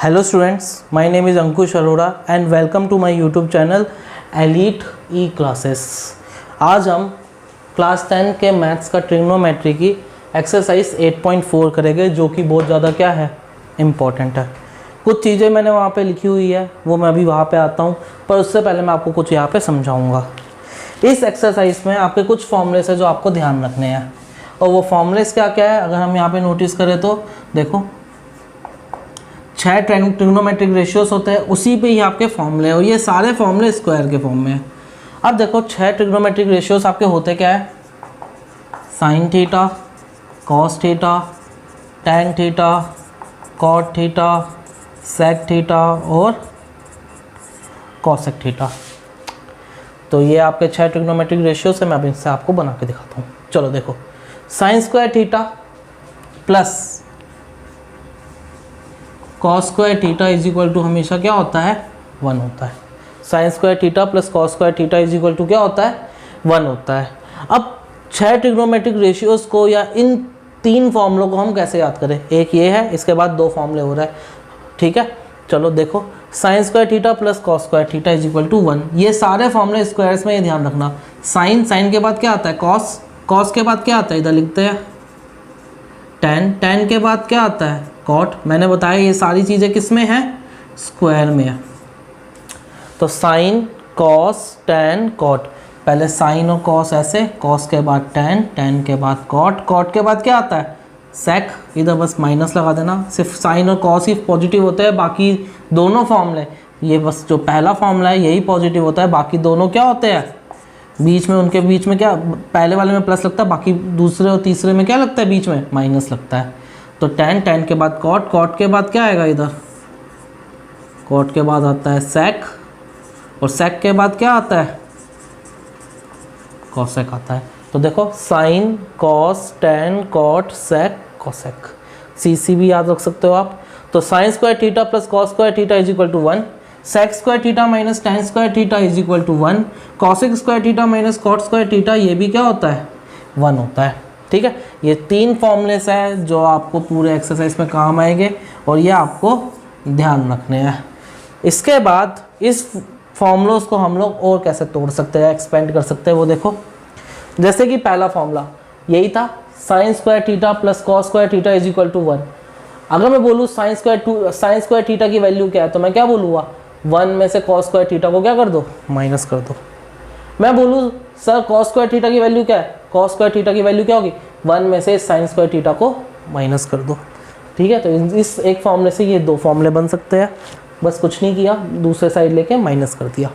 Hello students, my name is Ankush Arora and welcome to my YouTube channel Elite E Classes। आज हम class 10 के maths का trigonometry की exercise 8.4 करेंगे, जो कि बहुत ज़्यादा क्या है, इम्पॉर्टेंट है। कुछ चीज़ें मैंने वहाँ पे लिखी हुई है, वो मैं अभी वहाँ पे आता हूँ, पर उससे पहले मैं आपको कुछ यहाँ पे समझाऊँगा। इस एक्सरसाइज में आपके कुछ फॉर्मूलेस है जो आपको ध्यान रखने हैं, और वो फॉर्मूलेस क्या क्या है अगर हम यहाँ पे नोटिस करें तो देखो 6 ट्रिग्नोमेट्रिक रेशियोज होते हैं, उसी पे ही आपके फॉर्मूले हैं, और ये सारे फॉर्मूले स्क्वायर के फॉर्म में हैं। अब देखो 6 ट्रिग्नोमेट्रिक रेशियोज आपके होते क्या है, sine theta, cos theta, tan theta, cot theta, sec theta और कॉसेक थीटा। तो ये आपके 6 ट्रिग्नोमेट्रिक रेशियोज है। मैं अब इनसे आपको बना के दिखाता हूँ। चलो देखो, sine square theta plus cos square theta is equal to हमेशा क्या होता है, 1 होता है। Sine square theta plus cos square theta is equal to क्या होता है, 1 होता है। अब 6 ट्रिग्नोमेट्रिक रेशियोज को या इन 3 फॉर्मूलों को हम कैसे याद करें, एक ये है, इसके बाद 2 फॉर्मूले हो रहा है, ठीक है। चलो देखो, sine square theta plus cos square theta is equal to 1। ये सारे फॉर्मूले स्क्वायर्स में, ये ध्यान रखना। साइन के बाद क्या आता है, कॉस के बाद क्या आता है, इधर लिखते हैं टैन के बाद क्या आता है, कॉट। मैंने बताया ये सारी चीज़ें किस में है, स्क्वायर में है। तो साइन, कॉस, टैन, कॉट। पहले साइन और कॉस ऐसे, कॉस के बाद टैन के बाद कॉट के बाद क्या आता है, सेक। इधर बस माइनस लगा देना, सिर्फ साइन और कॉस ही पॉजिटिव होते हैं, बाकी दोनों फॉर्मूले, ये बस जो पहला फॉर्मूला है यही पॉजिटिव होता है, बाकी दोनों क्या होते हैं, बीच में, उनके बीच में क्या, पहले वाले में प्लस लगता है, बाकी दूसरे और तीसरे में क्या लगता है, बीच में माइनस लगता है। तो टैन के बाद कॉट के बाद क्या आएगा, इधर कॉट के बाद आता है सेक, और सेक के बाद क्या आता है, कॉसेक आता है। तो देखो, sine, cos, tan, cot, sec, cosec, सी भी याद रख सकते हो आप। तो sine square theta plus cos square theta is equal to 1, sec square theta minus tan square theta is equal to 1, cosec square theta minus cot square theta, ये भी क्या होता है, 1 होता है, ठीक है। ये 3 फॉर्मूलेस हैं जो आपको पूरे एक्सरसाइज में काम आएंगे, और ये आपको ध्यान रखने हैं। इसके बाद इस फॉर्मूलोस को हम लोग और कैसे तोड़ सकते हैं, एक्सपेंड कर सकते हैं, वो देखो। जैसे कि पहला फॉर्मूला यही था, sine square theta plus cos square theta is equal to 1। अगर मैं बोलूँ साइन स्क्वायर थीटा की वैल्यू क्या है, तो मैं क्या बोलूँगा, 1 में से कॉस स्क्वायर थीटा को क्या कर दो, माइनस कर दो। मैं बोलूँ सर कॉस स्क्वायर थीटा की वैल्यू क्या है, कॉस स्क्वायर थीटा की वैल्यू क्या होगी, 1 में से साइन स्क्वायर थीटा को माइनस कर दो, ठीक है। तो इस एक फॉर्मूले से ये 2 फॉर्मूले बन सकते हैं। बस कुछ नहीं किया, दूसरे साइड लेके माइनस कर दिया।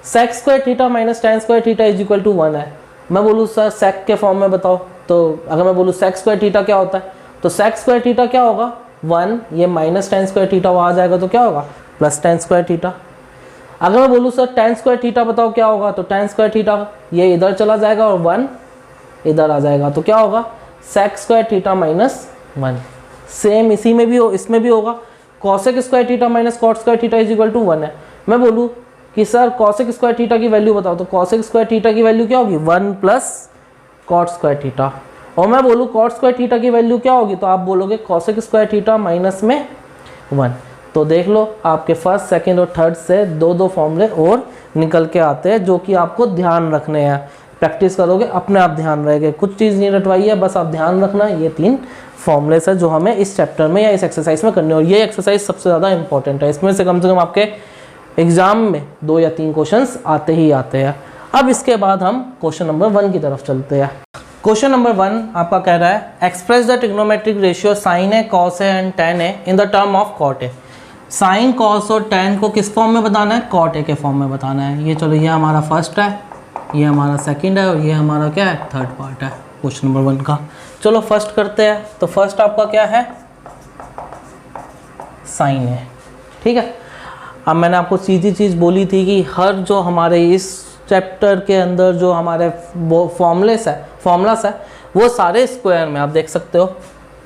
Sec square theta minus tan square theta is equal to 1 है। मैं बोलूँ सर सेक के फॉर्म में बताओ, तो अगर मैं बोलूँ सेक स्क्वायर थीटा क्या होता है, तो सेक स्क्वायर थीटा क्या होगा, 1, ये माइनस टैन स्क्वायर थीटा वहाँ आ जाएगा, तो क्या होगा, प्लस टैन स्क्वायर थीटा। अगर मैं बोलूँ सर टैन स्क्वायर थीटा बताओ क्या होगा, तो टैन स्क्वायर थीटा ये इधर चला जाएगा और 1 इधर आ जाएगा, तो क्या होगा, sec square theta minus 1। Same इसी में भी हो, इसमें भी होगा, cosec square theta minus cot square theta is equal to 1 है। मैं बोलूँ कि सर कॉसेक स्क्वायर थीटा की वैल्यू बताओ, तो कॉसेक स्क्वायर थीटा की वैल्यू क्या होगी, 1 प्लस कॉट स्क्वायर थीटा। और मैं बोलूँ कॉट स्क्वायर थीटा की वैल्यू क्या होगी, तो आप बोलोगे कॉसेक स्क्वायर थीटा माइनस में 1। तो देख लो, आपके फर्स्ट, सेकंड और थर्ड से 2 फॉर्मूले और निकल के आते हैं, जो कि आपको ध्यान रखने हैं। प्रैक्टिस करोगे अपने आप ध्यान रहेगा, कुछ चीज़ नहीं रटवाई है, बस आप ध्यान रखना। ये 3 फॉर्मूलेस है जो हमें इस चैप्टर में या इस एक्सरसाइज में करने, और ये एक्सरसाइज सबसे ज़्यादा इंपॉर्टेंट है। इसमें से कम आपके एग्जाम में 2 या 3 क्वेश्चंस आते ही आते हैं। अब इसके बाद हम क्वेश्चन नंबर 1 की तरफ चलते हैं। क्वेश्चन नंबर 1 आपका कह रहा है, express the trigonometric ratio sine है, कॉस है एंड टैन है in the term of cot है। साइन, कॉस और टैन को किस फॉर्म में बताना है, कॉट ए के फॉर्म में बताना है। ये चलो, ये हमारा फर्स्ट है, ये हमारा सेकंड है, और ये हमारा क्या है, थर्ड पार्ट है क्वेश्चन नंबर 1 का। चलो फर्स्ट करते हैं। तो फर्स्ट आपका क्या है, साइन है, ठीक है। अब मैंने आपको सीधी चीज़ बोली थी कि हर जो हमारे इस चैप्टर के अंदर जो हमारे फॉर्मूलास है वो सारे स्क्वायर में, आप देख सकते हो,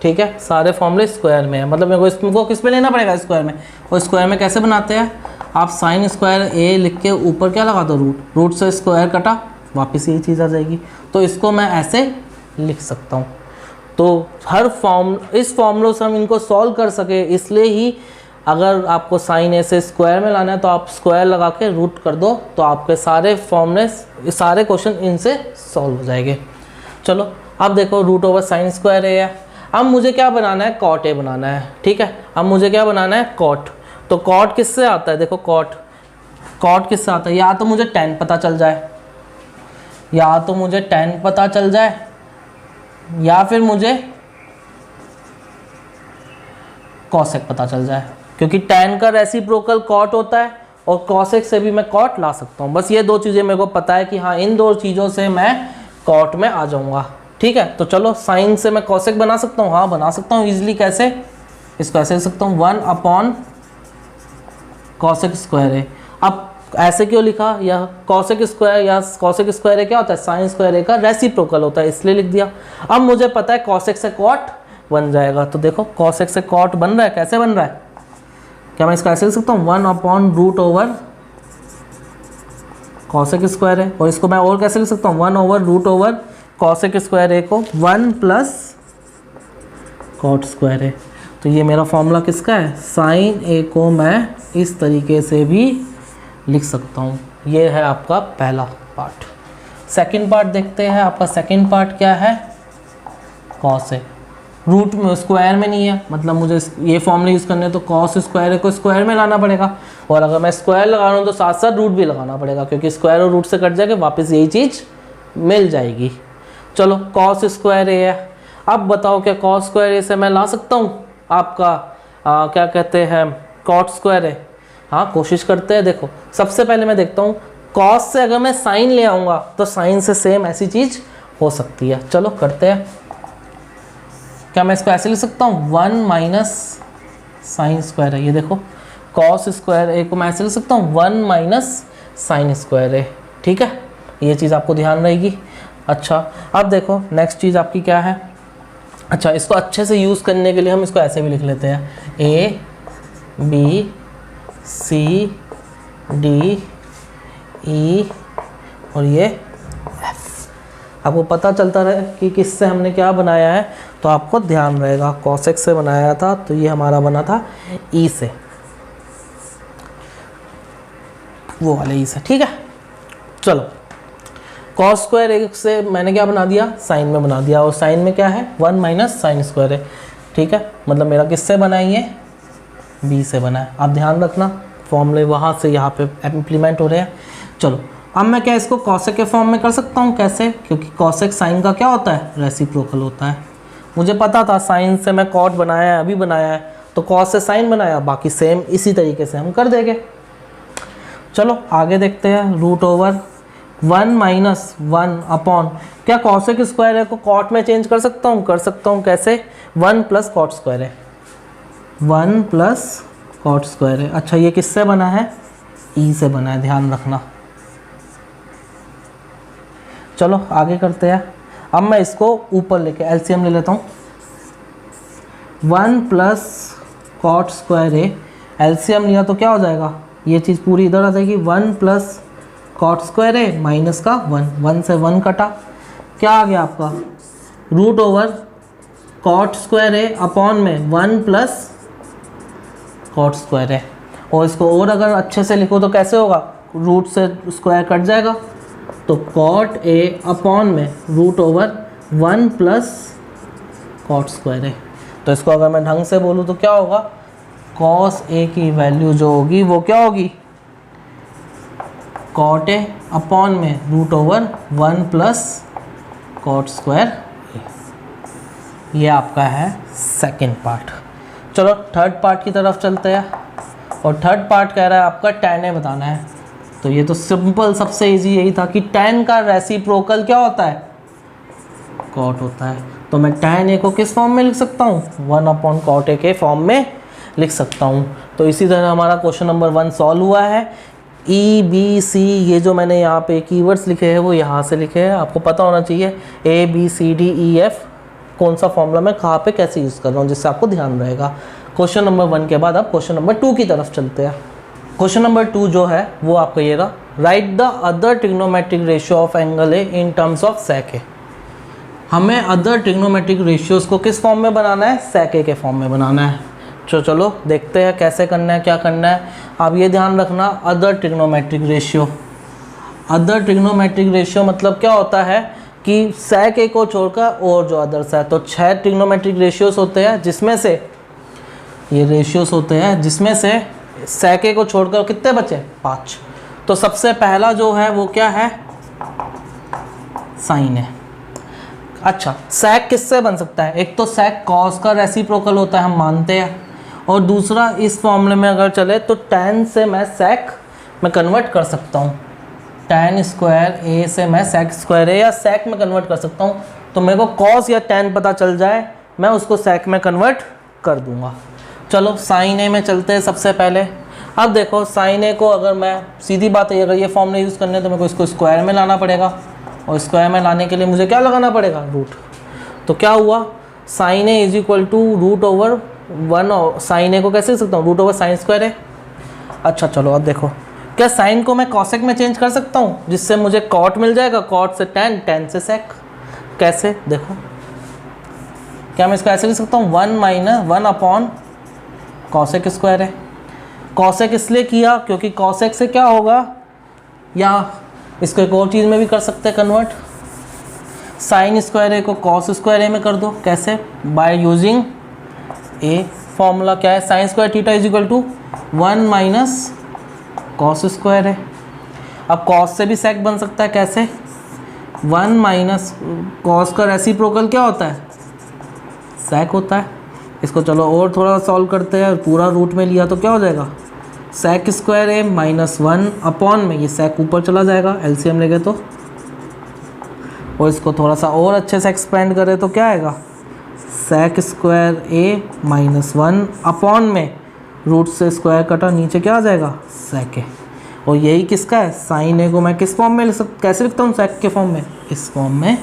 ठीक है। सारे फॉर्मूले स्क्वायर में है, मतलब मेरे को इसको किस पे लेना पड़ेगा, स्क्वायर में। और स्क्वायर में कैसे बनाते हैं, आप साइन स्क्वायर ए लिख के ऊपर क्या लगा दो, रूट से स्क्वायर कटा, वापस यही चीज़ आ जाएगी। तो इसको मैं ऐसे लिख सकता हूँ। तो हर इस फॉर्मूलों से हम इनको सॉल्व कर सके, इसलिए ही अगर आपको साइन ए से स्क्वायर में लाना है तो आप स्क्वायर लगा के रूट कर दो, तो आपके सारे फॉर्मूले, सारे क्वेश्चन इनसे सॉल्व हो जाएंगे। चलो अब देखो रूट ओवर साइन स्क्वायर ए है। अब मुझे क्या बनाना है, कॉट ए बनाना है, ठीक है। अब मुझे क्या बनाना है, कॉट। तो कॉट किससे आता है, देखो कॉट किससे आता है, या तो मुझे tan पता चल जाए, या तो मुझे tan पता चल जाए, या फिर मुझे कॉसेक पता चल जाए, क्योंकि tan का रेसिप्रोकल कॉट होता है और कॉसेक से भी मैं कॉट ला सकता हूँ। बस ये दो चीज़ें मेरे को पता है कि हाँ इन दो चीज़ों से मैं कॉट में आ जाऊँगा, ठीक है। तो चलो साइन से मैं कॉसेक बना सकता हूँ, हाँ बना सकता हूँ इजीली। कैसे, इसको ऐसे लिख सकता हूँ 1 अपॉन कॉसेक स्क्वायर है। अब ऐसे क्यों लिखा, या कॉसेक स्क्वायर या कॉसेक स्क्वायर है क्या होता है, साइन स्क्वायर का रेसिप्रोकल होता है, इसलिए लिख दिया। अब मुझे पता है कॉसेक से कॉट बन जाएगा, तो देखो कॉसेक से कॉट बन रहा है, कैसे बन रहा है, क्या मैं इसको ऐसे लिख सकता हूँ 1 upon root over cosec square है। और इसको मैं और कैसे लिख सकता हूँ 1 over root over cosec square A को 1 प्लस कॉट स्क्वायर है। तो ये मेरा फॉर्मूला किसका है, साइन ए को मैं इस तरीके से भी लिख सकता हूँ। ये है आपका पहला पार्ट। सेकंड पार्ट देखते हैं, आपका सेकंड पार्ट क्या है, कॉस है। रूट में स्क्वायर में नहीं है, मतलब मुझे ये फॉर्मूला यूज़ करने तो कॉस स्क्वायर को स्क्वायर में लाना पड़ेगा, और अगर मैं स्क्वायर लगा रहा हूँ तो साथ साथ रूट भी लगाना पड़ेगा, क्योंकि स्क्वायर और रूट से कट जाएगा, वापस यही चीज़ मिल जाएगी। चलो कॉस स्क्वायर ए है। अब बताओ क्या कॉस स्क्वायर ए से मैं ला सकता हूँ आपका क्या कहते हैं कॉट स्क्वायर है। हाँ कोशिश करते हैं। देखो सबसे पहले मैं देखता हूँ कॉस से अगर मैं साइन ले आऊँगा तो साइन से सेम ऐसी चीज़ हो सकती है। चलो करते हैं। क्या मैं इसको ऐसे लिख सकता हूँ 1 माइनस साइन स्क्वायर है। ये देखो कॉस स्क्वायर ए को मैं ऐसे लिख सकता हूँ 1 माइनस साइन स्क्वायर है, ठीक है। ये चीज़ आपको ध्यान रहेगी। अच्छा अब देखो नेक्स्ट चीज़ आपकी क्या है। अच्छा इसको अच्छे से यूज़ करने के लिए हम इसको ऐसे भी लिख लेते हैं ए बी सी डी ई और ये एफ। आपको पता चलता रहे कि किससे हमने क्या बनाया है, तो आपको ध्यान रहेगा। कॉसेक से बनाया था तो ये हमारा बना था ई से, वो वाले ई से, ठीक है। चलो कॉस स्क्वायर एक से मैंने क्या बना दिया, साइन में बना दिया, और साइन में क्या है 1 माइनस साइन स्क्वायर है, ठीक है। मतलब मेरा किससे बना है, ये बी से बना है। आप ध्यान रखना फॉर्मूले वहाँ से यहाँ पे इम्प्लीमेंट हो रहे हैं। चलो अब मैं क्या इसको कॉसेक के फॉर्म में कर सकता हूँ, कैसे, क्योंकि कॉसेक साइन का क्या होता है, रेसिप्रोकल होता है। मुझे पता था साइन से मैं कॉट बनाया है, अभी बनाया है, तो कॉस से साइन बनाया, बाकी सेम इसी तरीके से हम कर देंगे। चलो आगे देखते हैं। रूट ओवर 1 माइनस 1 अपॉन क्या कॉसेक स्क्वायर है को कॉट में चेंज कर सकता हूँ, कर सकता हूँ। कैसे, 1 प्लस कॉट स्क्वायर है, 1 प्लस कॉट स्क्वायर है। अच्छा ये किससे बना है, ई से बना है, ध्यान रखना। चलो आगे करते हैं। अब मैं इसको ऊपर लेके एलसीएम ले लेता हूँ। 1 प्लस कॉट स्क्वायर है, एलसीएम लिया तो क्या हो जाएगा, ये चीज़ पूरी इधर आ जाएगी। 1 प्लस कॉट स्क्वायर है माइनस का 1 से 1 कटा, क्या आ गया आपका रूट ओवर कॉट स्क्वायर है अपॉन में 1 प्लस कॉट स्क्वायर है। और इसको और अगर अच्छे से लिखो तो कैसे होगा, रूट से स्क्वायर कट जाएगा, तो कॉट ए अपॉन में root over 1 plus cot square है। तो इसको अगर मैं ढंग से बोलूँ तो क्या होगा, कॉस ए की वैल्यू जो होगी वो क्या होगी, कॉट ए अपॉन में root over 1 plus cot square. ये आपका है सेकंड पार्ट। चलो थर्ड पार्ट की तरफ चलते हैं। और थर्ड पार्ट कह रहा है आपका tan ए बताना है। तो ये तो सिंपल, सबसे इजी यही था कि tan का रेसिप्रोकल क्या होता है, कॉट होता है। तो मैं tan ए को किस फॉर्म में लिख सकता हूँ, 1 अपॉन कॉट ए के फॉर्म में लिख सकता हूँ। तो इसी तरह हमारा क्वेश्चन नंबर 1 सॉल्व हुआ है। ई बी सी, ये जो मैंने यहाँ पे कीवर्ड्स लिखे हैं वो यहाँ से लिखे हैं। आपको पता होना चाहिए A B C D E F कौन सा फॉर्मूला मैं कहाँ पे कैसे यूज़ कर रहा हूँ, जिससे आपको ध्यान रहेगा। क्वेश्चन नंबर 1 के बाद अब क्वेश्चन नंबर 2 की तरफ चलते हैं। क्वेश्चन नंबर 2 जो है वो आपका ये रहा, right the other trigonometric ratio of angle A in terms of sec A. हमें अदर ट्रिग्नोमेट्रिक रेशियोज़ को किस फॉर्म में बनाना है, सेक ए के फॉर्म में बनाना है। चलो देखते हैं कैसे करना है, क्या करना है। अब ये ध्यान रखना, other trigonometric ratio. Other trigonometric ratio मतलब क्या होता है कि sec a को छोड़कर और जो अदर्स है, तो 6 ट्रिग्नोमेट्रिक रेशियोस होते हैं, जिसमें से ये रेशियोस होते हैं जिसमें से sec a को छोड़कर कितने बचे? 5। तो सबसे पहला जो है वो क्या है? साइन है। अच्छा, sec किससे बन सकता है? एक तो sec cos का रेसिप्रोकल होता है, हम मानते हैं, और दूसरा इस फॉर्मूले में अगर चले तो tan से मैं sec में कन्वर्ट कर सकता हूँ। tan स्क्वायर a से मैं sec स्क्वायर a या sec में कन्वर्ट कर सकता हूँ। तो मेरे को cos या tan पता चल जाए, मैं उसको sec में कन्वर्ट कर दूंगा। चलो sin a में चलते हैं सबसे पहले। अब देखो sin a को अगर मैं, सीधी बात है, अगर ये फॉर्मूला यूज़ करने तो मेरे को इसको स्क्वायर में लाना पड़ेगा, और स्क्वायर में लाने के लिए मुझे क्या लगाना पड़ेगा? रूट। तो क्या हुआ? sin a is equal to root over 1, और sin a को कैसे लिख सकता हूँ? रूट ओवर साइन स्क्वायर है। अच्छा चलो अब देखो, क्या साइन को मैं कॉसेक में चेंज कर सकता हूँ, जिससे मुझे कॉट मिल जाएगा, कॉट से tan, tan से सेक। कैसे? देखो, क्या मैं इसको ऐसे लिख सकता हूँ? 1 अपॉन कॉसेक स्क्वायर है। कॉसेक इसलिए किया क्योंकि कॉसेक से क्या होगा, या इसको एक और चीज़ में भी कर सकते हैं कन्वर्ट, साइन स्क्वायर ए को कॉस स्क्वायर ए में कर दो। कैसे? By using a formula. क्या है? Sine square theta is equal to 1 minus cos square है। अब कॉस से भी सेक बन सकता है। कैसे? 1 माइनस कॉस का रेसिप्रोकल क्या होता है? सेक होता है। इसको चलो और थोड़ा सॉल्व करते हैं, पूरा रूट में लिया तो क्या हो जाएगा? सेक स्क्वायर ए माइनस 1 अपॉन में, ये सेक ऊपर चला जाएगा एलसीएम लेंगे तो, और इसको थोड़ा सा और अच्छे से एक्सपेंड करें तो क्या आएगा? सेक स्क्वायर ए माइनस 1 अपॉन में, रूट से स्क्वायर कटा, नीचे क्या आ जाएगा? सेक ए। और यही किसका है? साइन ए को मैं किस फॉर्म में लिख सकता, कैसे लिखता हूँ? सेक के फॉर्म में, इस फॉर्म में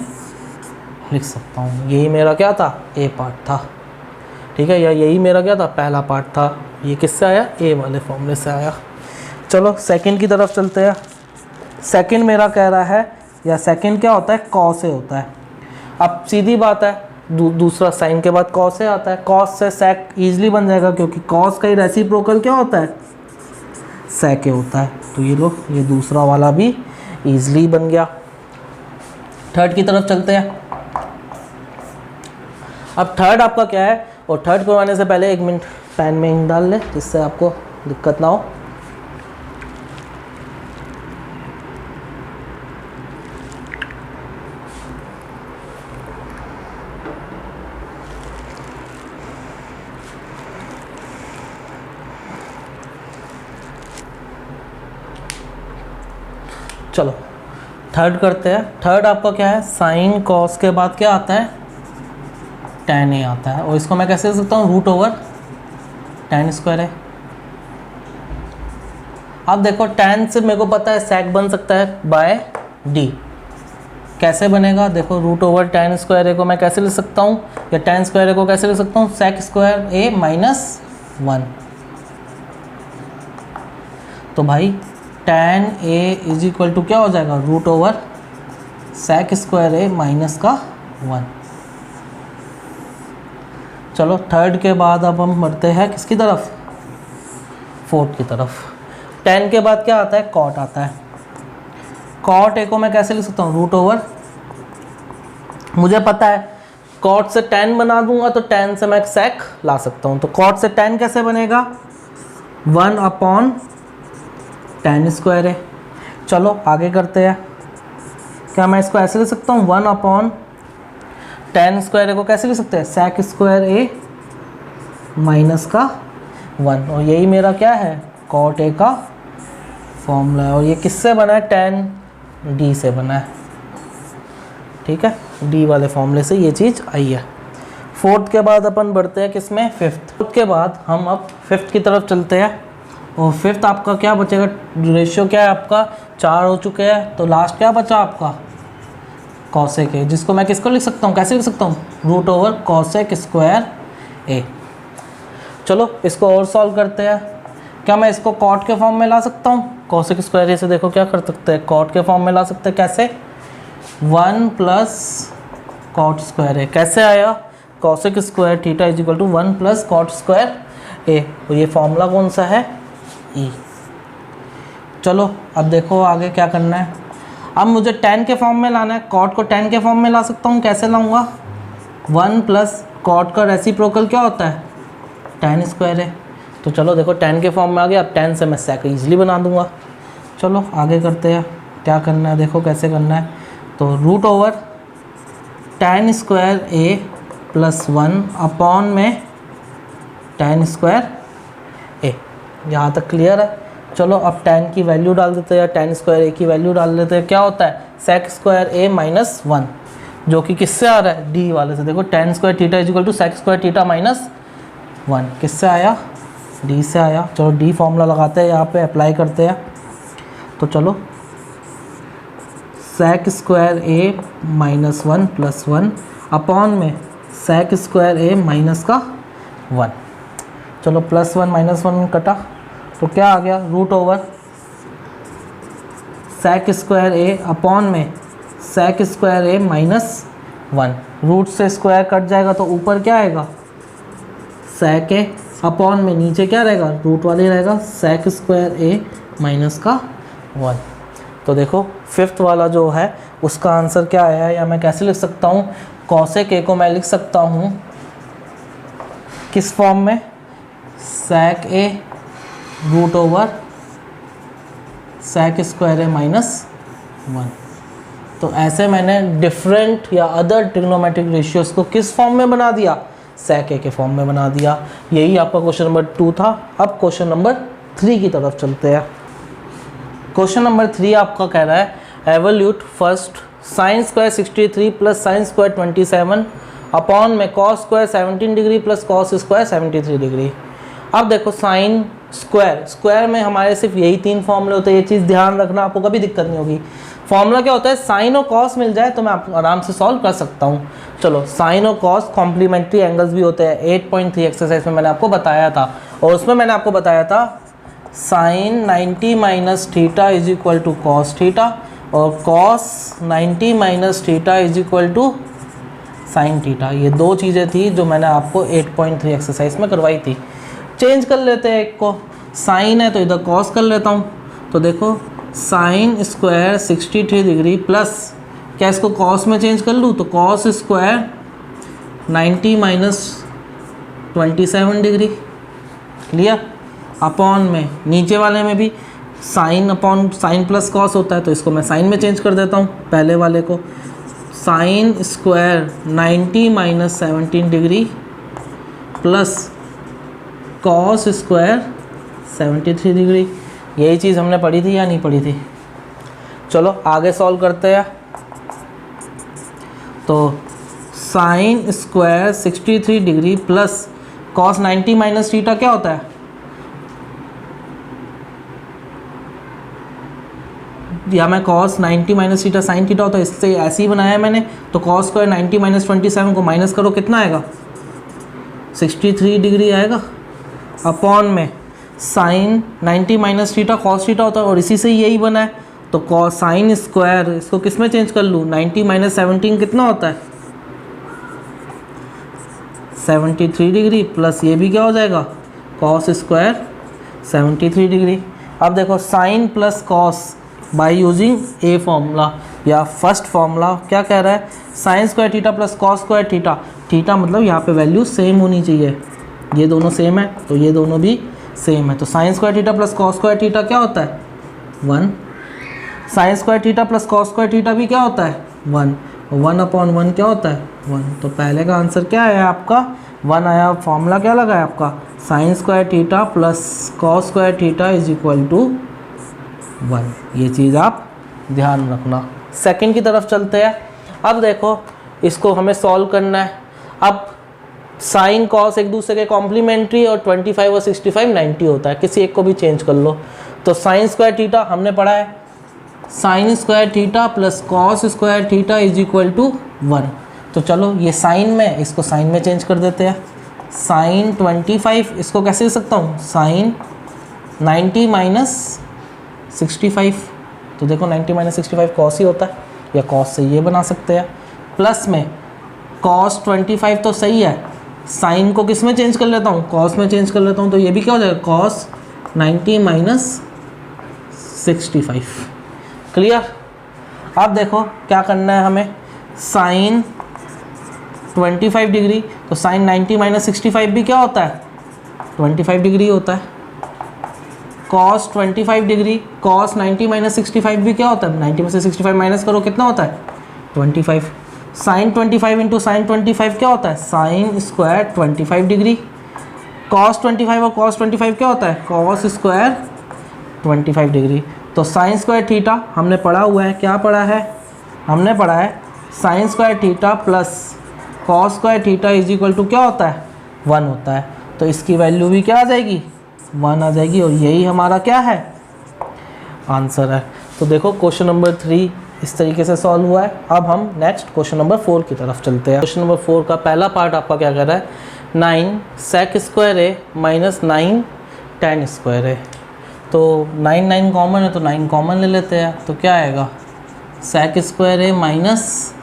लिख सकता हूँ। यही मेरा क्या था? ए पार्ट था, ठीक है, या यही मेरा क्या था? पहला पार्ट था। ये किससे आया? ए वाले फॉर्मूले से आया। चलो सेकंड की तरफ चलते हैं। सेकंड मेरा कह रहा है, या सेकंड क्या होता है? कॉस ए होता है। अब सीधी बात है, दूसरा साइन के बाद कॉस ए आता है। कॉस से सेक ईजिली बन जाएगा, क्योंकि कॉस का ही रेसिप्रोकल क्या होता है? सेक ए होता है। तो ये लो, ये दूसरा वाला भी ईजिली बन गया। थर्ड की तरफ चलते हैं। अब थर्ड आपका क्या है, और थर्ड करवाने से पहले 1 मिनट पैन में इंक डाल ले, जिससे आपको दिक्कत ना हो। चलो थर्ड करते हैं। थर्ड आपका क्या है? साइन कॉस के बाद क्या आता है? tan a आता है, और इसको मैं कैसे लिख सकता हूँ? रूट ओवर tan स्क्वायर है। अब देखो, tan से मेरे को पता है सेक बन सकता है बाय d। कैसे बनेगा? देखो, root over tan square A को मैं कैसे लिख सकता हूँ, या tan स्क्वायर ए को कैसे लिख सकता हूँ? Sec square a minus 1। तो भाई tan a is equal to क्या हो जाएगा? Root over sec square a minus का 1। चलो थर्ड के बाद अब हम बढ़ते हैं किसकी तरफ? फोर्थ की तरफ। tan के बाद क्या आता है? कॉट आता है। कॉट ए को मैं कैसे लिख सकता हूँ? रूट ओवर, मुझे पता है कॉट से tan बना दूंगा तो tan से मैं सेक ला सकता हूँ। तो कॉट से tan कैसे बनेगा? 1 अपॉन tan स्क्वायर है। चलो आगे करते हैं। क्या मैं इसको ऐसे लिख सकता हूँ? 1 अपॉन tan स्क्वायर ए को कैसे लिख सकते हैं? सेक स्क्वायर ए माइनस का 1। और यही मेरा क्या है? कॉट ए का फॉर्मूला है। और ये किससे बना है? tan d से बना है, ठीक है, d वाले फॉर्मूले से ये चीज़ आई है। फोर्थ के बाद अपन बढ़ते हैं किस में? फिफ्थ। फोर्थ के बाद हम अब फिफ्थ की तरफ चलते हैं। और फिफ्थ आपका क्या बचेगा? रेशियो क्या है आपका? 4 हो चुके हैं, तो लास्ट क्या बचा आपका? कॉसेक ए, जिसको मैं किसको लिख सकता हूँ? कैसे लिख सकता हूँ? रूट ओवर कॉसेक स्क्वायर ए। चलो इसको और सॉल्व करते हैं। क्या मैं इसको कॉट के फॉर्म में ला सकता हूँ? कॉसेक स्क्वायर ए से देखो क्या कर सकते हैं? कॉट के फॉर्म में ला सकते हैं। कैसे? 1 प्लस कॉट स्क्वायर ए। कैसे आया? Cosec square theta is equal to 1 plus cot square A, तो ये फॉर्मूला कौन सा है, ई। चलो अब देखो आगे क्या करना है। अब मुझे tan के फॉर्म में लाना है, cot को tan के फॉर्म में ला सकता हूँ, कैसे लाऊंगा, 1 प्लस cot का रेसिप्रोकल क्या होता है, tan स्क्वायर है। तो चलो देखो tan के फॉर्म में आ गया, अब tan से मैं sec ईजिली बना दूंगा। चलो आगे करते हैं, क्या करना है देखो कैसे करना है। तो root over tan square a plus 1 upon में tan स्क्वायर a, यहाँ तक क्लियर है। चलो अब tan की वैल्यू डाल देते हैं, tan स्क्वायर a की वैल्यू डाल देते हैं, क्या होता है sec स्क्वायर a माइनस 1, जो कि किससे आ रहा है, d वाले से। देखो tan square theta is equal to sec square theta minus 1, किससे आया, d से आया। चलो d फॉर्मूला लगाते हैं, यहाँ पे अप्लाई करते हैं। तो चलो sec square a minus 1 plus 1 upon में sec स्क्वायर a माइनस का 1। चलो प्लस 1 माइनस 1 कटा तो क्या आ गया, root over sec square a upon में sec square a minus 1। Root से स्क्वायर कट जाएगा तो ऊपर क्या आएगा, sec a अपॉन में नीचे क्या रहेगा, रूट वाले रहेगा sec स्क्वायर a माइनस का 1। तो देखो फिफ्थ वाला जो है उसका आंसर क्या आया है, या मैं कैसे लिख सकता हूँ, cosec a को मैं लिख सकता हूँ किस फॉर्म में, sec a root over sec square a minus 1। तो ऐसे मैंने डिफरेंट या अदर ट्रिग्नोमेट्रिक रेशियोज़ को किस फॉर्म में बना दिया, sec a के फॉर्म में बना दिया। यही आपका क्वेश्चन नंबर 2 था। अब क्वेश्चन नंबर 3 की तरफ चलते हैं। क्वेश्चन नंबर 3 आपका कह रहा है evaluate first sine square 63 plus sine square 27 upon में cos square 17 degree plus cos square 73 degree. अब देखो साइन स्क्वायर में हमारे सिर्फ यही 3 फॉर्मूले होते हैं, ये चीज़ ध्यान रखना, आपको कभी दिक्कत नहीं होगी। फॉर्मूला क्या होता है, साइन और कॉस मिल जाए तो मैं आपको आराम से सॉल्व कर सकता हूँ। चलो साइन और कॉस कॉम्प्लीमेंट्री एंगल्स भी होते हैं, 8.3 एक्सरसाइज में मैंने आपको बताया था, और उसमें मैंने आपको बताया था sine 90 minus theta is equal to cos theta और cos 90 minus theta is equal to sine theta. ये 2 चीज़ें थी जो मैंने आपको 8.3 एक्सरसाइज में करवाई थी। चेंज कर लेते हैं, एक को साइन है तो इधर कॉस कर लेता हूँ। तो देखो साइन स्क्वायर 63 डिग्री प्लस क्या, इसको कॉस में चेंज कर लूँ तो cos square 90 minus 27 degree, clear. Upon में नीचे वाले में भी sine upon sine plus cos होता है, तो इसको मैं साइन में चेंज कर देता हूँ। पहले वाले को sine square 90 minus 17 degree plus cos square 73 degree. यही चीज़ हमने पढ़ी थी या नहीं पढ़ी थी। चलो आगे सॉल्व करते हैं। तो sine square 63 degree plus cos 90 minus theta क्या होता है, या मैं cos 90 minus theta sine theta होता है, इससे ऐसे ही बनाया है मैंने। तो कॉस स्क्वायर 90 माइनस 27 को माइनस करो, कितना आएगा 63 डिग्री आएगा। अपॉन में sine 90 minus theta cos theta होता है, और इसी से यही बना है। तो कॉस साइन स्क्वायर इसको किस में चेंज कर लूँ, 90 माइनस 17 कितना होता है 73 डिग्री प्लस ये भी क्या हो जाएगा कॉस स्क्वायर 73 डिग्री। अब देखो sine plus cos by using a formula या फर्स्ट फॉर्मूला क्या कह रहा है, sine square theta plus cos square theta. Theta मतलब यहाँ पे वैल्यू सेम होनी चाहिए, ये दोनों सेम है तो ये दोनों भी सेम है। तो sine square theta plus cos square theta क्या होता है 1। Sign square theta plus cos square theta भी क्या होता है 1। 1 अपॉन 1 क्या होता है 1। तो पहले का आंसर क्या आया आपका 1 आया। फॉर्मूला क्या लगा है आपका, sine square theta plus cos square theta is equal to 1। ये चीज़ आप ध्यान रखना। सेकंड की तरफ चलते हैं। अब देखो इसको हमें सॉल्व करना है। अब साइन कॉस एक दूसरे के कॉम्प्लीमेंट्री, और 25 और 65 90 होता है, किसी एक को भी चेंज कर लो। तो साइन स्क्वायर थीटा हमने पढ़ा है, sine square theta plus cos square theta is equal to 1। तो चलो ये साइन में, इसको साइन में चेंज कर देते हैं। साइन 25 इसको कैसे लिख सकता हूँ, साइन 90 माइनस 65। तो देखो 90 माइनस 65 कॉस ही होता है, या कॉस से ये बना सकते हैं। प्लस में कॉस 25 तो सही है, साइन को किस में चेंज कर लेता हूँ, कॉस में चेंज कर लेता हूँ, तो ये भी क्या हो जाएगा कॉस 90 माइनस 65। क्लियर। अब देखो क्या करना है हमें, साइन 25 डिग्री, तो साइन 90 माइनस 65 भी क्या होता है 25 डिग्री होता है। कॉस 25 डिग्री, कॉस 90 माइनस 65 भी क्या होता है, 90 में से 65 माइनस करो कितना होता है 25। साइन 25 इंटू साइन 25 क्या होता है साइन स्क्वायर 25 डिग्री। कॉस 25 और कॉस 25 क्या होता है कॉस स्क्वायर 25 डिग्री। तो साइन स्क्वायर थीटा हमने पढ़ा हुआ है, क्या पढ़ा है, हमने पढ़ा है sine square theta plus cos square theta is equal to क्या होता है 1 होता है। तो इसकी वैल्यू भी क्या आ जाएगी 1 आ जाएगी, और यही हमारा क्या है आंसर है। तो देखो क्वेश्चन नंबर 3 इस तरीके से सॉल्व हुआ है। अब हम नेक्स्ट क्वेश्चन नंबर 4 की तरफ चलते हैं। क्वेश्चन नंबर 4 का पहला पार्ट आपका क्या कर रहा है 9 सेक square a minus 9 ten square है। तो 9 कॉमन है तो 9 कॉमन ले लेते हैं, तो क्या आएगा सेक स्क्वायर है माइनस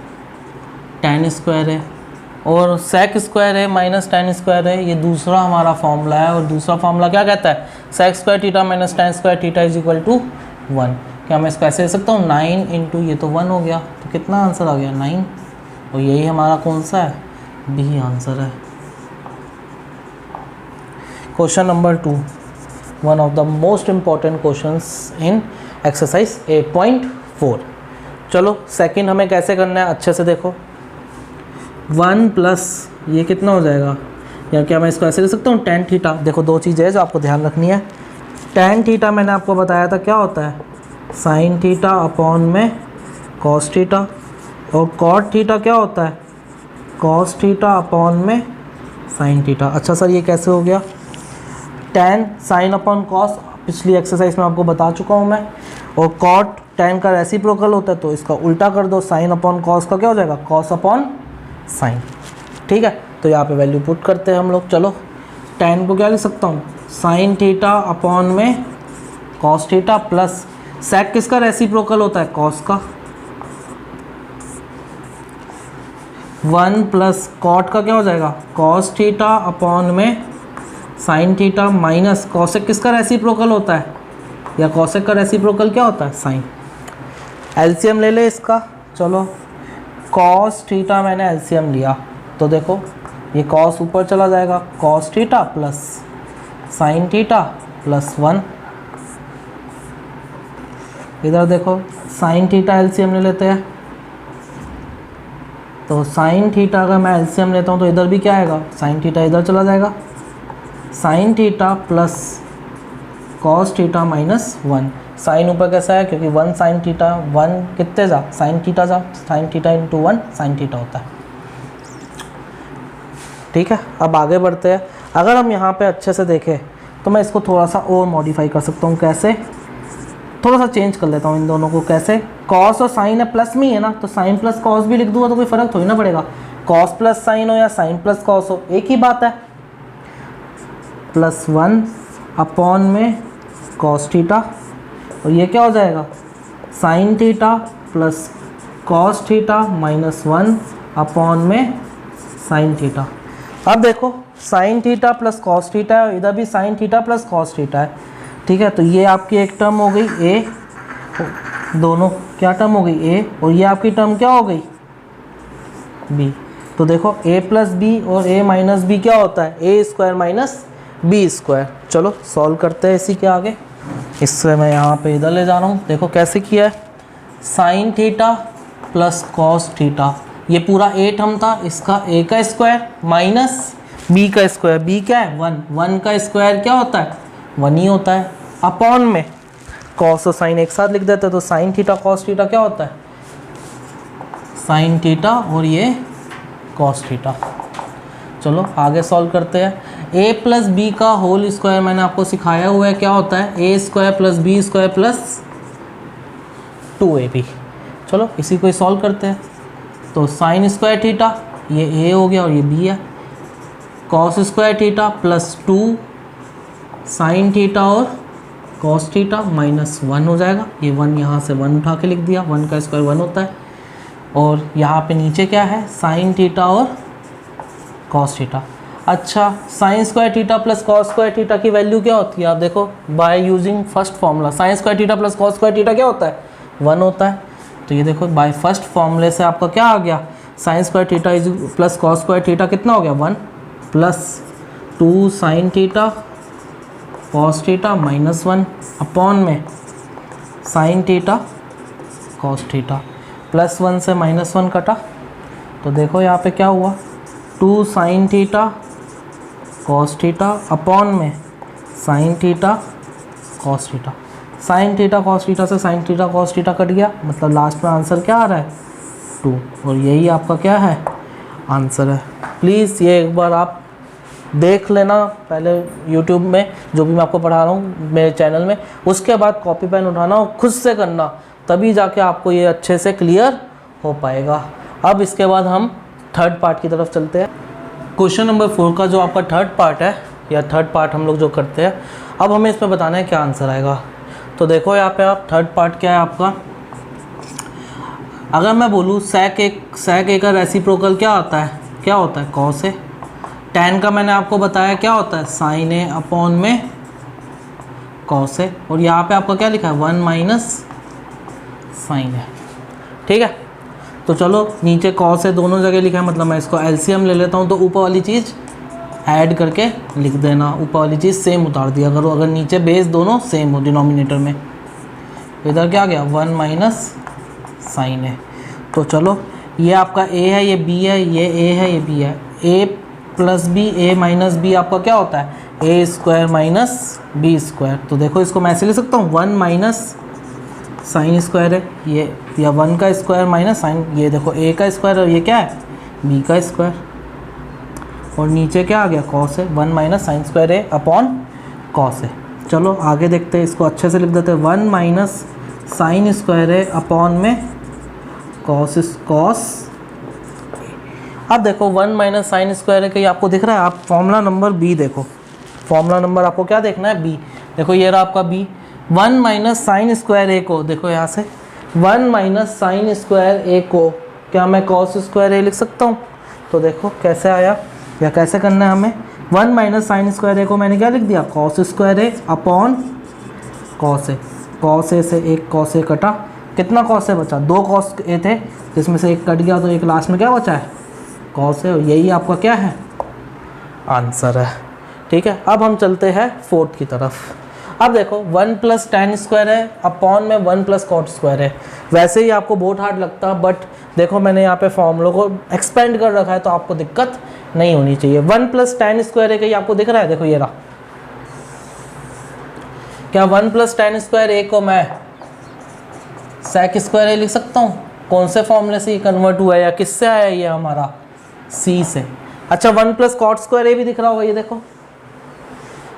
टेन स्क्वायर है, और सेक स्क्वायर है माइनस टेन स्क्वायर है, ये दूसरा हमारा फॉर्मूला है। और दूसरा फॉर्मूला क्या कहता है sec square theta minus tan square theta is equal to 1। क्या मैं इसको ऐसे दे सकता हूँ 9 इंटू ये तो 1 हो गया, तो कितना आंसर आ गया 9, और यही हमारा कौन सा है बी आंसर है। Question number 2 one of the most important questions in exercise 8.4। चलो सेकंड हमें कैसे करना है अच्छे से देखो। 1 प्लस ये कितना हो जाएगा, या क्या मैं इसको ऐसे ले सकता हूँ टेन थीटा। देखो दो चीज़ें हैं जो आपको ध्यान रखनी है। टेन थीटा मैंने आपको बताया था क्या होता है साइन थीटा अपॉन में कॉस थीटा, और कॉट थीटा क्या होता है कॉस थीटा अपॉन में साइन थीटा। अच्छा सर ये कैसे हो गया, टेन साइन अपॉन कॉस पिछली एक्सरसाइज में आपको बता चुका हूँ मैं, और कॉट टेन का रेसिप्रोकल होता है, तो इसका उल्टा कर दो साइन अपॉन कॉस का क्या हो जाएगा कॉस अपॉन साइन। ठीक है, तो यहाँ पे वैल्यू पुट करते हैं हम लोग। चलो टेन को क्या लिख सकता हूँ साइन थीटा अपॉन में कॉस थीटा प्लस सेक किसका रेसिप्रोकल होता है कॉस का, 1 प्लस कॉट का क्या हो जाएगा कॉस थीटा अपॉन में साइन थीटा माइनस कॉसेक किसका रेसिप्रोकल होता है, या कॉसेक का रेसिप्रोकल क्या होता है साइन। एलसीएम ले ले इसका। चलो कॉस थीटा मैंने एलसीएम लिया, तो देखो ये कॉस ऊपर चला जाएगा cos theta plus sign theta plus 1। इधर देखो साइन थीटा एलसीएम ले लेते हैं, तो साइन थीटा का मैं एलसीएम लेता हूँ तो इधर भी क्या आएगा साइन थीटा इधर चला जाएगा, sine theta plus cos theta minus 1। Sine ऊपर कैसा है क्योंकि 1 साइन थीटा 1 कितने जा साइन थीटा जा, sine theta into 1 sine theta होता है। ठीक है, अब आगे बढ़ते हैं। अगर हम यहाँ पे अच्छे से देखें तो मैं इसको थोड़ा सा और मॉडिफाई कर सकता हूँ। कैसे, थोड़ा सा चेंज कर लेता हूँ इन दोनों को। कैसे, कॉस और साइन है प्लस में ही है ना, तो साइन प्लस कॉस भी लिख दूंगा तो कोई फ़र्क थोड़ी ना पड़ेगा। कॉस प्लस साइन हो या साइन प्लस कॉस हो एक ही बात है। प्लस 1 अपॉन में कॉस थीटा, और ये क्या हो जाएगा sine theta plus cos theta minus 1 upon में साइन थीटा। अब देखो sign theta plus cos theta है, इधर भी sign theta plus cos theta है। ठीक है, तो ये आपकी एक टर्म हो गई ए, दोनों क्या टर्म हो गई ए, और ये आपकी टर्म क्या हो गई बी। तो देखो ए प्लस बी और ए माइनस बी क्या होता है A square minus b square. चलो सॉल्व करते हैं इसी के आगे। इससे मैं यहाँ पे इधर ले जा रहा हूँ। देखो कैसे किया है, sine theta plus cos theta, ये पूरा ए टर्म था, इसका ए का स्क्वायर माइनस बी का स्क्वायर। बी क्या है 1, 1 का स्क्वायर क्या होता है 1 ही होता है, अपॉन में कॉस और साइन एक साथ लिख देते हैं, तो साइन थीटा कॉस थीटा क्या होता है साइन थीटा, और ये कॉस थीटा। चलो आगे सॉल्व करते हैं। ए प्लस बी का होल स्क्वायर मैंने आपको सिखाया हुआ है क्या होता है A square plus B square plus 2ab। चलो इसी को सॉल्व करते हैं। तो साइन स्क्वायर थीटा ये ए हो गया और ये बी है, cos square theta plus 2 sine theta और कॉस थीटा माइनस 1 हो जाएगा। ये 1 यहाँ से 1 उठा के लिख दिया, 1 का स्क्वायर 1 होता है, और यहाँ पे नीचे क्या है साइन थीटा और कॉस थीटा। अच्छा, sign square theta plus cos square theta की वैल्यू क्या होती है? आप देखो by using first formula, sign square theta plus cos square theta क्या होता है? 1 होता है। तो ये देखो बाय फर्स्ट फॉर्मूले से आपका क्या आ गया? Sine square theta is plus cos square theta कितना हो गया? 1 plus 2 sine theta cos theta minus 1 upon में sine theta cos theta, plus 1 से माइनस 1 कटा तो देखो यहाँ पे क्या हुआ? 2 sine theta cos theta upon में sine theta cos theta. Sine theta cos theta से साइन थीटा कॉस थीटा कट गया, मतलब लास्ट में आंसर क्या आ रहा है? 2। और यही आपका क्या है? आंसर है। प्लीज़ ये एक बार आप देख लेना पहले यूट्यूब में, जो भी मैं आपको पढ़ा रहा हूँ मेरे चैनल में, उसके बाद कॉपी पेन उठाना और खुद से करना, तभी जाके आपको ये अच्छे से क्लियर हो पाएगा। अब इसके बाद हम थर्ड पार्ट की तरफ चलते हैं। क्वेश्चन नंबर 4 का जो आपका थर्ड पार्ट है, या थर्ड पार्ट हम लोग जो करते हैं, अब हमें इसमें बताना है क्या आंसर आएगा। तो देखो यहाँ पे आप थर्ड पार्ट क्या है आपका, अगर मैं बोलूँ sec a का रेसिप्रोकल क्या आता है? क्या होता है? cos a। tan का मैंने आपको बताया क्या होता है? sin a अपॉन में cos a। और यहाँ पे आपका क्या लिखा है? 1 माइनस sin a। ठीक है, तो चलो नीचे cos a दोनों जगह लिखा है, मतलब मैं इसको एलसीएम ले लेता हूँ, तो ऊपर वाली चीज़ ऐड करके लिख देना, ऊपर वाली चीज़ सेम उतार दिया करो, अगर नीचे बेस दोनों सेम हो डिनोमिनेटर में। इधर क्या आ गया? 1 माइनस साइन है। तो चलो ये आपका a है, ये b है, ये a है, ये b है। a plus b, a minus b आपका क्या होता है? a square minus b square. तो देखो इसको मैं ऐसे लिख सकता हूँ 1 माइनस साइन स्क्वायर है ये, या 1 का स्क्वायर माइनस साइन, ये देखो a का स्क्वायर और ये क्या है? b का स्क्वायर। और नीचे क्या आ गया? कॉस है, 1 minus sine square a upon cos है। चलो आगे देखते हैं, इसको अच्छे से लिख देते हैं, 1 minus sine square a upon में कॉस। अब देखो 1 माइनस साइन स्क्वायर है कि आपको दिख रहा है? आप फॉर्मूला नंबर बी देखो, फॉर्मूला नंबर आपको क्या देखना है? बी। देखो ये रहा आपका B. 1 minus sine square A को देखो यहाँ से, 1 माइनस साइन स्क्वायर ए को क्या मैं कॉस स्क्वायर ए लिख सकता हूँ? तो देखो कैसे आया, या कैसे करना है हमें? 1 माइनस साइन स्क्वायर ए को मैंने क्या लिख दिया? Cos square A upon cos A. Cos A से एक कॉस ए कटा, कितना कॉस ए बचा? 2 कॉस ए थे, जिसमें से एक कट गया, तो एक लास्ट में क्या बचा है? Cos A. और यही आपका क्या है? आंसर है। ठीक है, अब हम चलते हैं फोर्थ की तरफ। अब देखो 1 प्लस tan स्क्वायर है अपॉन में 1 प्लस कॉट स्क्वायर है। वैसे ही आपको बहुत हार्ड लगता, बट देखो मैंने यहाँ पे फॉर्मूलों को एक्सपेंड कर रखा है, तो आपको दिक्कत नहीं होनी चाहिए। 1 प्लस tan स्क्वायर है, कहीं आपको दिख रहा है? देखो ये रहा। क्या 1 प्लस tan स्क्वायर ए को मैं sec स्क्वायर ए लिख सकता हूँ? कौन से फॉर्मूले से ये कन्वर्ट हुआ है, या किससे आया ये हमारा? सी से। अच्छा 1 प्लस कॉट स्क्वायर ए भी दिख रहा होगा, ये देखो।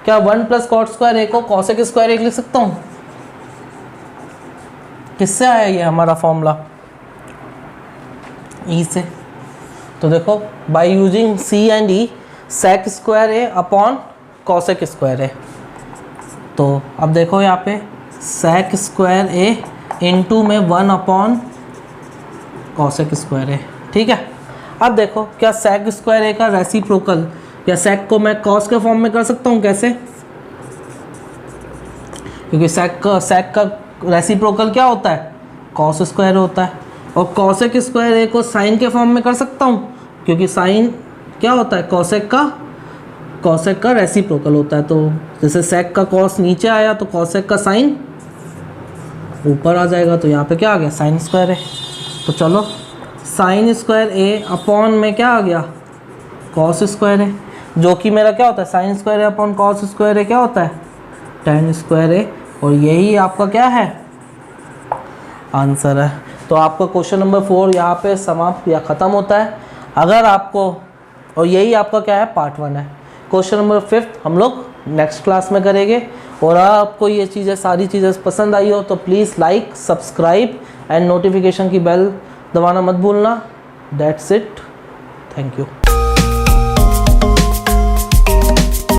क्या 1 प्लस कॉट स्क्वायर ए को कॉसेक स्क्वायर ए लिख सकता हूँ? किससे आया ये हमारा फॉर्मूला? ई से। तो देखो by using C and E, sec square A upon cosec square A. तो अब देखो यहाँ पे सेक स्क्वायर ए इंटू में 1 अपॉन कॉसेक स्क्वायर ए। ठीक है, अब देखो क्या सेक स्क्वायर ए का रेसिप्रोकल, या सेक को मैं कॉस के फॉर्म में कर सकता हूँ? कैसे? क्योंकि सेक का रेसिप्रोकल क्या होता है? कॉस स्क्वायर होता है। और कॉसेक स्क्वायर ए को साइन के फॉर्म में कर सकता हूँ, क्योंकि साइन क्या होता है? कॉसेक का रेसिप्रोकल होता है। तो जैसे सेक का कॉस नीचे आया, तो कॉसेक का साइन ऊपर आ जाएगा, तो यहाँ पे क्या आ गया? Sine square A. तो चलो साइन स्क्वायर ए अपॉन में क्या आ गया? कॉस स्क्वायर ए, जो कि मेरा क्या होता है? Sine square A upon cos square ए क्या होता है? tan स्क्वायर ए। और यही आपका क्या है? आंसर है। तो आपका क्वेश्चन नंबर 4 यहाँ पे समाप्त या ख़त्म होता है। अगर आपको, और यही आपका क्या है? पार्ट 1 है। क्वेश्चन नंबर 5 हम लोग नेक्स्ट क्लास में करेंगे। और आपको ये चीज़ें, सारी चीज़ें पसंद आई हो तो please like, subscribe and notification की बेल दबाना मत भूलना। That's it, thank you.